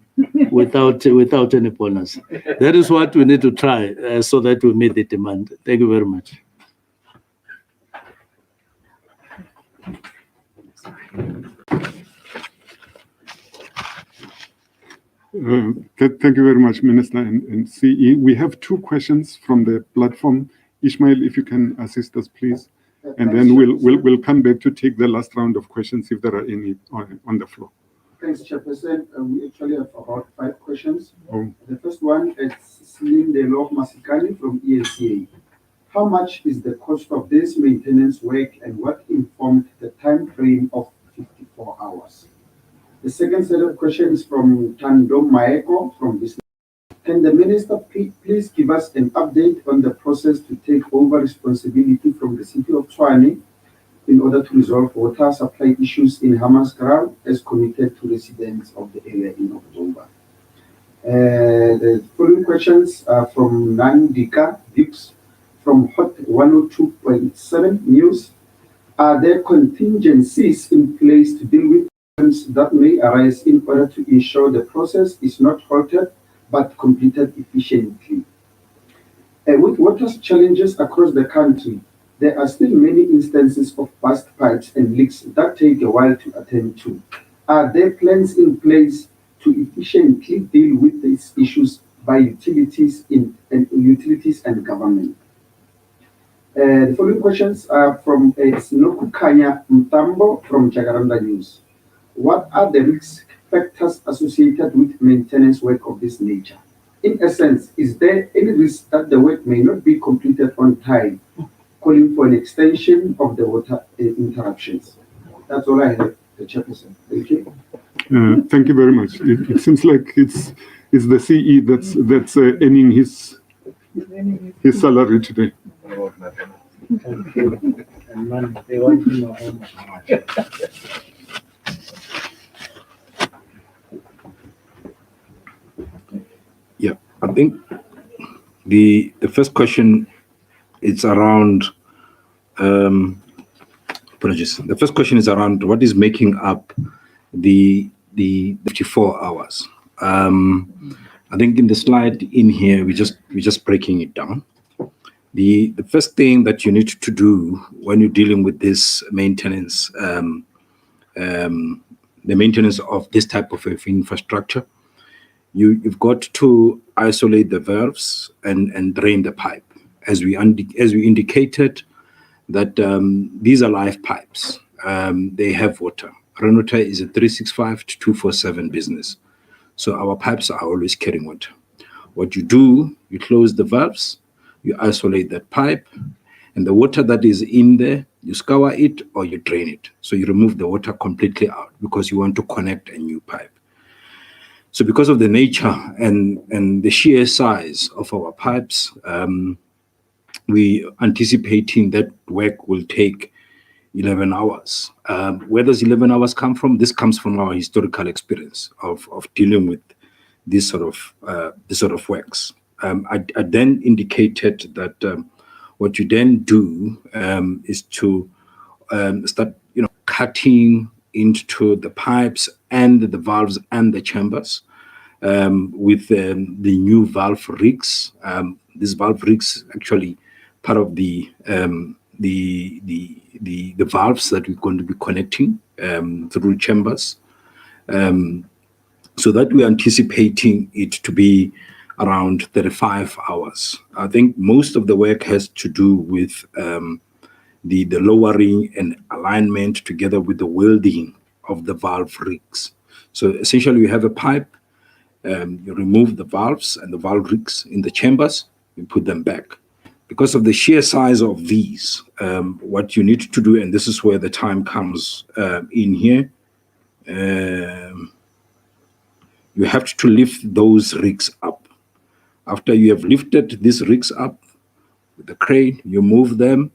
without any bonus. That is what we need to try so that we meet the demand. Thank you very much. Thank you very much, Minister and CE. We have 2 questions from the platform. Ishmael, if you can assist us, please. And then we'll come back to take the last round of questions if there are any on the floor. Thanks, Chairperson. We actually have about 5 questions. Oh. The first one is Celine Delok Masikani from ENCA. How much is the cost of this maintenance work, and what informed the time frame of 54 hours? The second set of questions from Tando Maeko from Business. Can the Minister please give us an update on the process to take over responsibility from the City of Tshwane in order to resolve water supply issues in Hammanskraal as committed to residents of the area in October? The following questions are from Nandika Dips from Hot 102.7 News. Are there contingencies in place to deal with that may arise in order to ensure the process is not halted but completed efficiently? With water challenges across the country, there are still many instances of burst pipes and leaks that take a while to attend to. Are there plans in place to efficiently deal with these issues by utilities and government? The following questions are from Sinokukanya Mtambo from Jacaranda News. What are the risk factors associated with maintenance work of this nature? In essence, is there any risk that the work may not be completed on time, calling for an extension of the water interruptions? That's all I have, the Chairperson. Thank you. Thank you very much. It seems like it's the CE that's earning his salary today. Yeah, I think the first question is around apologies. The first question is around what is making up the 54 hours. I think in the slide in here we're just breaking it down. The first thing that you need to do when you're dealing with this maintenance, the maintenance of this type of infrastructure, you've got to isolate the valves and drain the pipe. As we indicated, that these are live pipes. They have water. Renota is a 365 to 247 business. So our pipes are always carrying water. What you do, you close the valves, you isolate that pipe, and the water that is in there, you scour it or you drain it. So you remove the water completely out because you want to connect a new pipe. So because of the nature and the sheer size of our pipes, we anticipating that work will take 11 hours. Where does 11 hours come from? This comes from our historical experience of dealing with this sort of works. I then indicated that what you then do is to start, cutting into the pipes and the valves and the chambers with the new valve rigs. These valve rigs actually part of the valves that we're going to be connecting through chambers, so that we're anticipating it to be around 35 hours. I think most of the work has to do with the lowering and alignment together with the welding of the valve rigs. So essentially you have a pipe, you remove the valves and the valve rigs in the chambers, you put them back. Because of the sheer size of these, what you need to do, and this is where the time comes in here, you have to lift those rigs up. After you have lifted these rigs up with the crane, you move them,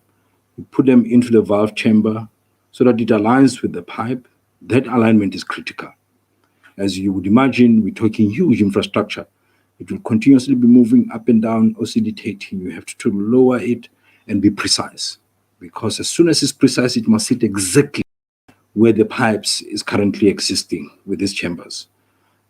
you put them into the valve chamber so that it aligns with the pipe. That alignment is critical. As you would imagine, we're talking huge infrastructure. It will continuously be moving up and down, oscillating. You have to lower it and be precise. Because as soon as it's precise, it must sit exactly where the pipes is currently existing with these chambers.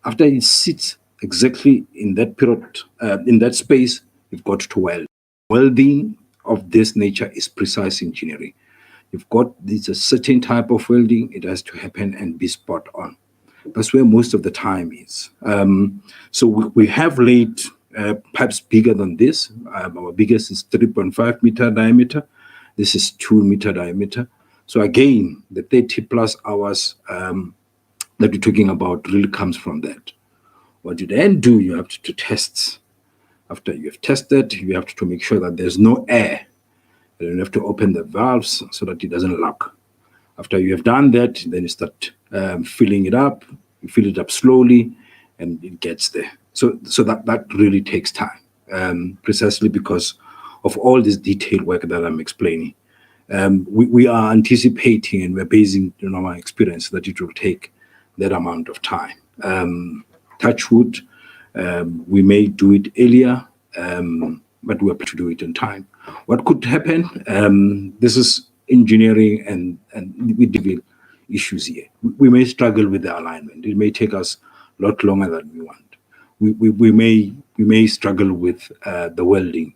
After it sits exactly in that period, in that space, you've got to weld. Welding of this nature is precise engineering. You've got this a certain type of welding, it has to happen and be spot on. That's where most of the time is. So we have laid pipes bigger than this. Our biggest is 3.5 meter diameter. This is 2 meter diameter. So again, the 30 plus hours that we're talking about really comes from that. What you then do, you have to test. After you have tested, you have to make sure that there's no air. You have to open the valves so that it doesn't lock. After you have done that, then you start filling it up. You fill it up slowly, and it gets there. So that really takes time, precisely because of all this detailed work that I'm explaining. We are anticipating and we're basing on our experience that it will take that amount of time. Touch wood, we may do it earlier, but we have to do it in time. What could happen? This is engineering and we deal with issues here. We may struggle with the alignment. It may take us a lot longer than we want. We may struggle with the welding.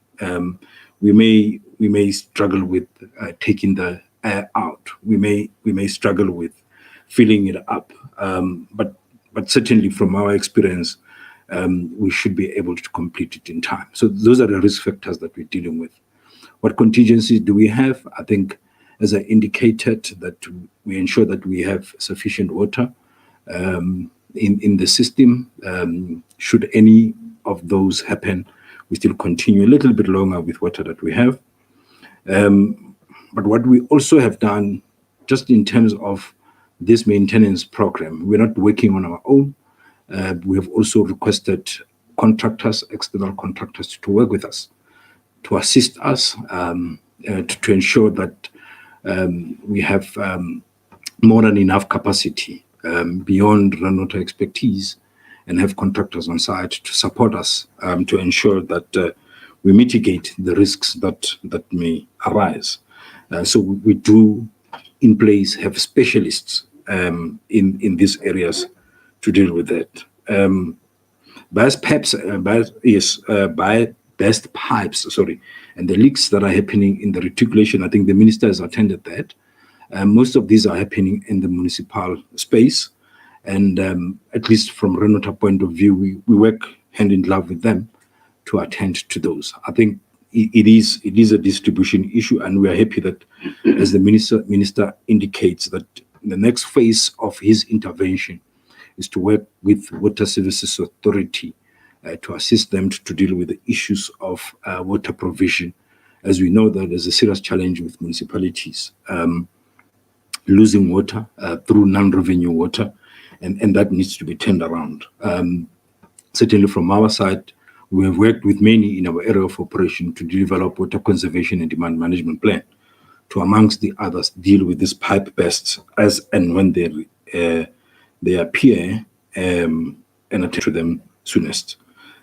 We may struggle with taking the air out. We may struggle with filling it up. But certainly from our experience, we should be able to complete it in time. So those are the risk factors that we're dealing with. What contingencies do we have? I think, as I indicated, that we ensure that we have sufficient water in the system. Should any of those happen, we still continue a little bit longer with water that we have. But what we also have done, just in terms of this maintenance program, we're not working on our own. We have also requested contractors, external contractors, to work with us, to assist us, to ensure that we have more than enough capacity beyond rainwater expertise, and have contractors on site to support us to ensure that we mitigate the risks that may arise. So we do in place have specialists in these areas to deal with that. Best pipes, sorry, and the leaks that are happening in the reticulation, I think the minister has attended that. Most of these are happening in the municipal space, and at least from rainwater point of view, we work hand in glove with them to attend to those. I think it is a distribution issue, and we are happy that, as the minister indicates, that the next phase of his intervention is to work with Water Services Authority to assist them to deal with the issues of water provision. As we know, that there's a serious challenge with municipalities losing water through non-revenue water, and that needs to be turned around. Certainly from our side, we have worked with many in our area of operation to develop water conservation and demand management plan, to, amongst the others, deal with these pipe bursts as and when they appear, and attend to them soonest.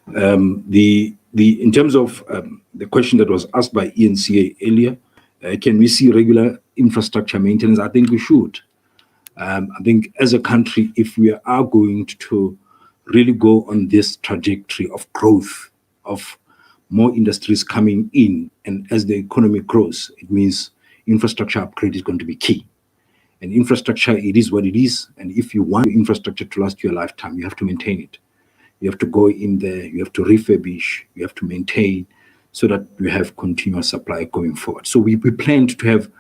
In terms of the question that was asked by ENCA earlier, can we see regular infrastructure maintenance? I think we should. I think as a country, if we are going to really go on this trajectory of growth, of more industries coming in, and as the economy grows, it means infrastructure upgrade is going to be key. And infrastructure, it is what it is. And if you want infrastructure to last your lifetime, you have to maintain it. You have to go in there, you have to refurbish, you have to maintain, so that we have continuous supply going forward. So we planned to have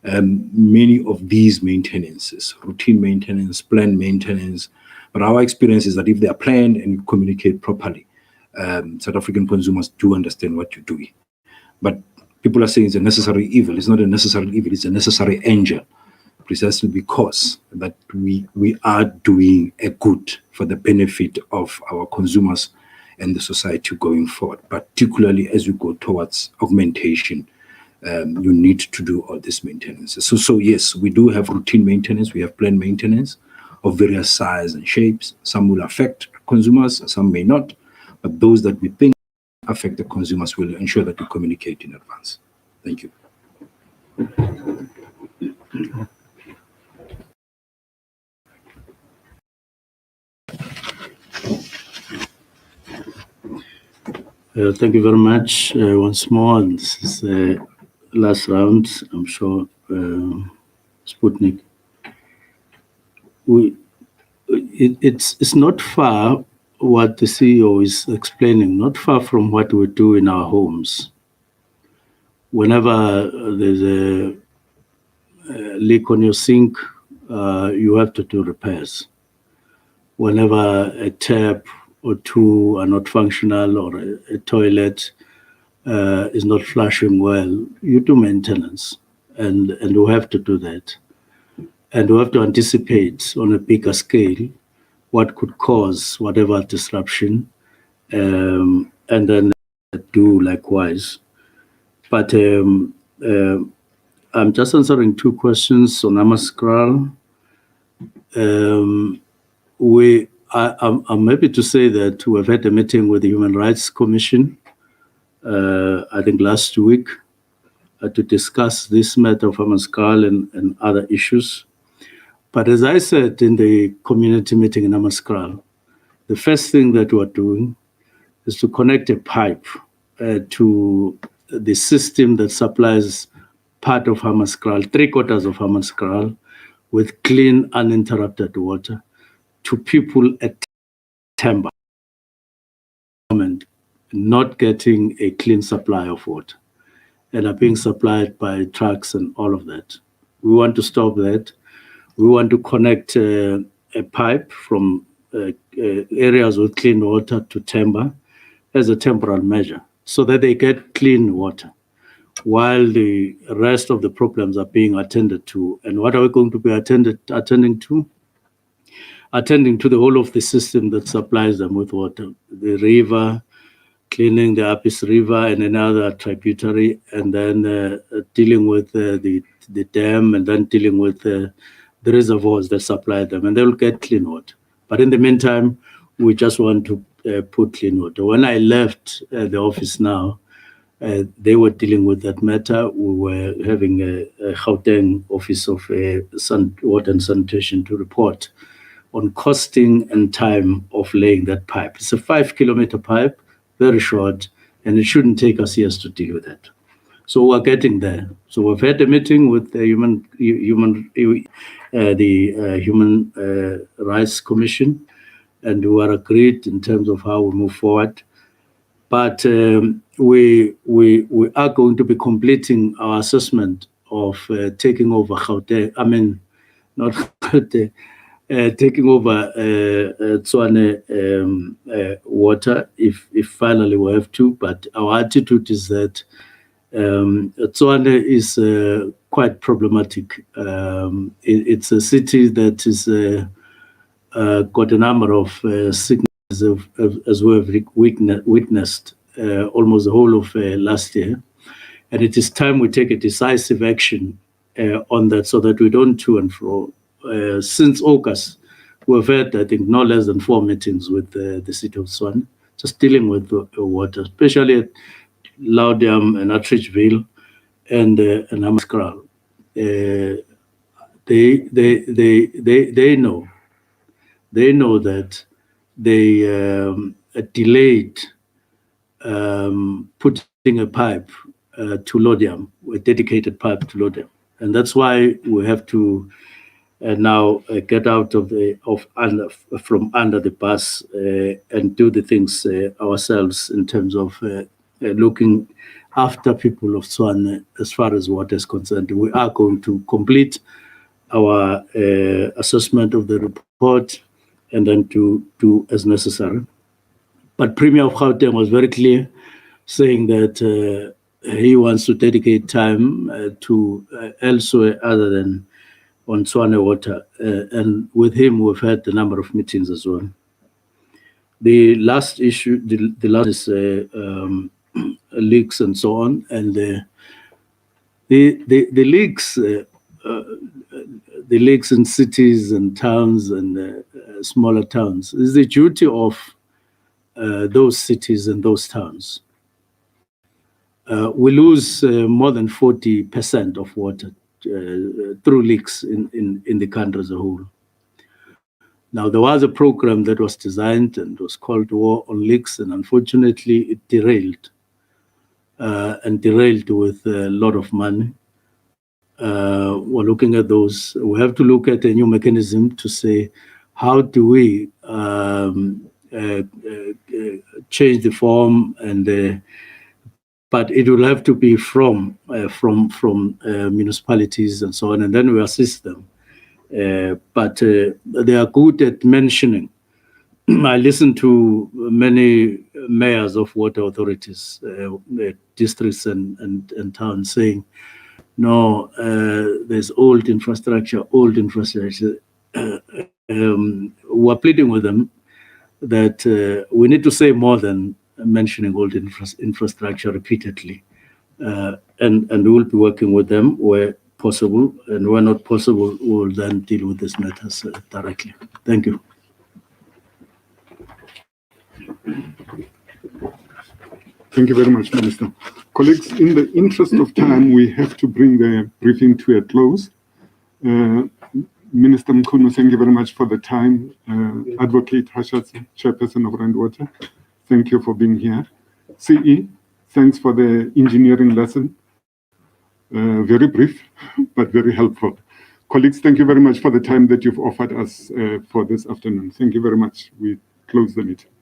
many of these maintenances, routine maintenance, planned maintenance. But our experience is that if they are planned and you communicate properly, South African consumers do understand what you're doing. But people are saying it's a necessary evil. It's not a necessary evil, it's a necessary angel, precisely because that we are doing a good for the benefit of our consumers and the society going forward, particularly as we go towards augmentation. You need to do all this maintenance. So yes, we do have routine maintenance. We have planned maintenance of various sizes and shapes. Some will affect consumers, some may not. But those that we think affect the consumers will ensure that we communicate in advance. Thank you. Thank you very much once more. And this is the last round, I'm sure. Sputnik. It's not far what the CEO is explaining, not far from what we do in our homes. Whenever there's a leak on your sink, you have to do repairs. Whenever a tap or two are not functional, or a toilet is not flushing well, you do maintenance, and we have to do that. And we have to anticipate on a bigger scale what could cause whatever disruption, and then do likewise. But I'm just answering two questions on Namaskar. I'm happy to say that we've had a meeting with the Human Rights Commission, I think last week, to discuss this matter of Namaskar and other issues. But as I said in the community meeting in Namaskar, the first thing that we're doing is to connect a pipe to the system that supplies part of Hammaskral, 3/4 of Hammaskral, with clean, uninterrupted water to people at Temba, not getting a clean supply of water and are being supplied by trucks and all of that. We want to stop that. We want to connect a pipe from areas with clean water to Temba as a temporal measure so that they get clean water while the rest of the problems are being attended to. And what are we going to be attending to? Attending to the whole of the system that supplies them with water, the river, cleaning the Apis River and another tributary, and then dealing with the dam, and then dealing with the reservoirs that supply them, and they will get clean water. But in the meantime, we just want to put clean water. When I left the office now, they were dealing with that matter. We were having a Gauteng Office of Water and Sanitation to report on costing and time of laying that pipe. It's a 5-kilometer pipe, very short, and it shouldn't take us years to deal with that. So we're getting there. So we've had a meeting with the Human Rights Commission, and we are agreed in terms of how we move forward. But we are going to be completing our assessment of taking over Gauteng. I mean, not Gauteng. Taking over Tshwane water, if finally we have to. But our attitude is that Tshwane is quite problematic. It's a city that is got a number of sicknesses, as we have witnessed almost the whole of last year. And it is time we take a decisive action on that so that we don't to and fro. Since August, we've had, I think, no less than 4 meetings with the city of Tshwane, just dealing with water, especially at Laudium and Atteridgeville and Hammaskral. They know that they delayed putting a pipe to Laudium, a dedicated pipe to Laudium, and that's why we have to now get out of from under the bus and do the things ourselves in terms of looking after people of Tshwane as far as water is concerned. We are going to complete our assessment of the report and then to do as necessary. But Premier of Gauteng was very clear, saying that he wants to dedicate time to elsewhere other than on Tshwane water. And with him, we've had a number of meetings as well. The last issue, the last is leaks and so on. And the leaks in cities and towns and smaller towns is the duty of those cities and those towns. We lose more than 40% of water through leaks in the country as a whole. Now, there was a program that was designed and was called War on Leaks, and unfortunately it derailed, and derailed with a lot of money. We're looking at those. We have to look at a new mechanism to say, how do we change the form, and but it will have to be from municipalities and so on, and then we assist them. But they are good at mentioning. I listen to many mayors of water authorities, districts and towns saying, no, there's old infrastructure. We're pleading with them that we need to say more than mentioning old infrastructure repeatedly. And we will be working with them where possible, and where not possible, we will then deal with these matters directly. Thank you. Thank you very much, Minister. Colleagues, in the interest of time, we have to bring the briefing to a close. Minister Mchunu, thank you very much for the time. Advocate Hashat, Chairperson of Rand Water, thank you for being here. CE, thanks for the engineering lesson. Very brief, but very helpful. Colleagues, thank you very much for the time that you've offered us for this afternoon. Thank you very much. We close the meeting.